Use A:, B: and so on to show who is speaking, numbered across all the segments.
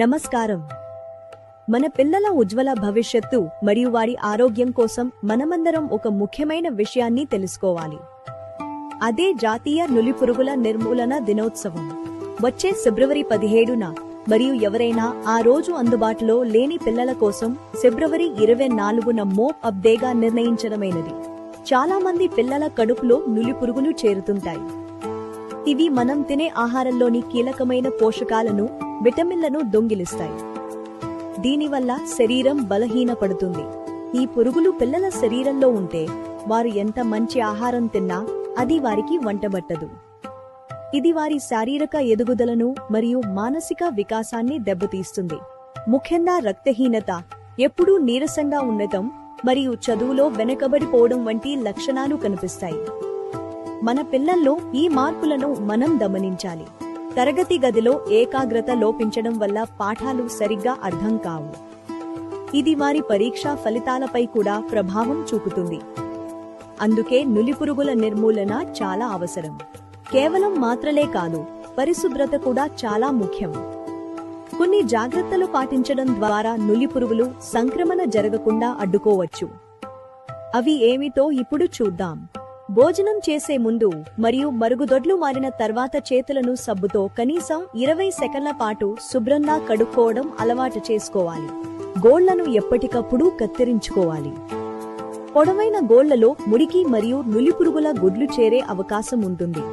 A: నమస్కారం. మన పిల్లల ఉజ్వల భవిష్యత్తు మరియు వారి ఆరోగ్యం కోసం మనమందరం ఒక ముఖ్యమైన విషయాన్ని తెలుసుకోవాలి. అదే జాతీయ నులిపురుగుల నిర్మూలన దినోత్సవం. వచ్చే ఫిబ్రవరి 17న మరియు ఎవరైనా ఆ రోజు అందుబాటులో లేని పిల్లల కోసం ఫిబ్రవరి 24న మోప్ అప్ డేగా నిర్ణయించడమైనది. చాలా మంది పిల్లల కడుపులో నులిపురుగులు చేరుతుంటాయి. ఇవి మనం తినే ఆహారంలోని కీలకమైన పోషకాలను, విటమిన్లను దొంగిలిస్తాయి. దీనివల్ల శరీరం బలహీనపడుతుంది. ఈ పురుగులు పిల్లల శరీరంలో ఉంటే వారు ఎంత మంచి ఆహారం తిన్నా అది వారికి వంటబట్టదు. ఇది వారి శారీరక ఎదుగుదలను మరియు మానసిక వికాసాన్ని దెబ్బతీస్తుంది. ముఖ్యంగా రక్తహీనత, ఎప్పుడూ నీరసంగా ఉండటం మరియు చదువులో వెనుకబడిపోవడం వంటి లక్షణాలు కనిపిస్తాయి. మన పిల్లల్లో ఈ మార్పులను మనం గమనించాలి. తరగతి గదిలో ఏకాగ్రత లోపించడం వల్ల పాఠాలు సరిగ్గా అర్థం కావు. ఇది వారి పరీక్షా ఫలితాలపై కూడా ప్రభావం చూపుతుంది. అందుకే నులిపురుగుల నిర్మూలన చాలా అవసరం. కేవలం మాత్రలే కాదు, పరిశుభ్రత కూడా చాలా ముఖ్యం. కొన్ని జాగ్రత్తలు పాటించడం ద్వారా నులిపురుగులు సంక్రమణ జరగకుండా అడ్డుకోవచ్చు. అవి ఏమిటో ఇప్పుడు చూద్దాం. భోజనం చేసే ముందు మరియు మరుగుదొడ్లు మారిన తర్వాత చేతులను సబ్బుతో కనీసం 20 సెకన్ల పాటు శుభ్రంగా కడుక్కోవడం అలవాటు చేసుకోవాలి. గోళ్లను ఎప్పటికప్పుడు కత్తిరించుకోవాలి. పొడవైన గోళ్లలో మురికి మరియు నులిపురుగుల గుడ్లు చేరే అవకాశం ఉంటుంది.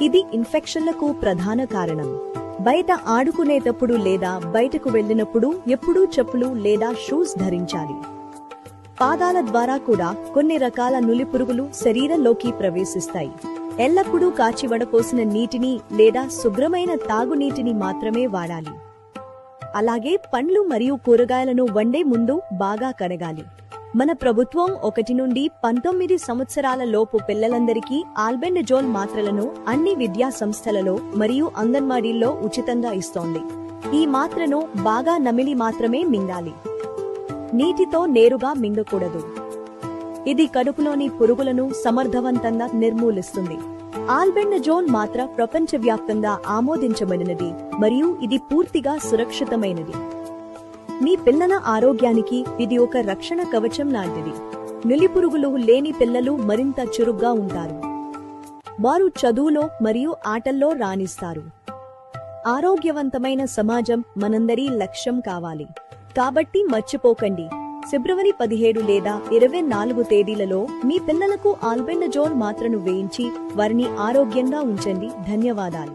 A: ఇది ఇన్ఫెక్షన్లకు ప్రధాన కారణం. బయట ఆడుకునేటప్పుడు లేదా బయటకు వెళ్లినప్పుడు ఎప్పుడూ చెప్పులు లేదా షూస్ ధరించాలి. పాదాల ద్వారా కూడా కొన్ని రకాల నులిపురుగులు శరీరంలోకి ప్రవేశిస్తాయి. ఎల్లప్పుడూ కాచి వడపోసిన నీటిని లేదా శుభ్రమైన తాగునీటిని మాత్రమే వాడాలి. అలాగే పండ్లు మరియు కూరగాయలను వండే ముందు బాగా కడగాలి. మన ప్రభుత్వం 1 నుండి 19 సంవత్సరాల లోపు పిల్లలందరికీ ఆల్బెండజోల్ మాత్రలను అన్ని విద్యా సంస్థలలో మరియు అంగన్వాడీల్లో ఉచితంగా ఇస్తోంది. ఈ మాత్రను బాగా నమిలి మాత్రమే మింగాలి. నీటితో నేరుగా మింగకూడదు. ఇది కడుపులోని పురుగులను సమర్థవంతంగా నిర్మూలిస్తుంది. ఆల్బెండజోల్ మాత్ర ప్రపంచవ్యాప్తంగా ఆమోదించబడినది మరియు ఇది పూర్తిగా సురక్షితమైనది. మీ పిల్లల ఆరోగ్యానికి ఇది ఒక రక్షణ కవచం లాంటిది. నులిపురుగులు లేని పిల్లలు మరింత చురుగ్గా ఉంటారు. వారు చదువులో మరియు ఆటల్లో రాణిస్తారు. ఆరోగ్యవంతమైన సమాజం మనందరి లక్ష్యం కావాలి. కాబట్టి మర్చిపోకండి, ఫిబ్రవరి 17 లేదా 24 తేదీలలో మీ పిల్లలకు ఆల్బెండజోల్ మాత్రను వేయించి వారిని ఆరోగ్యంగా ఉంచండి. ధన్యవాదాలు.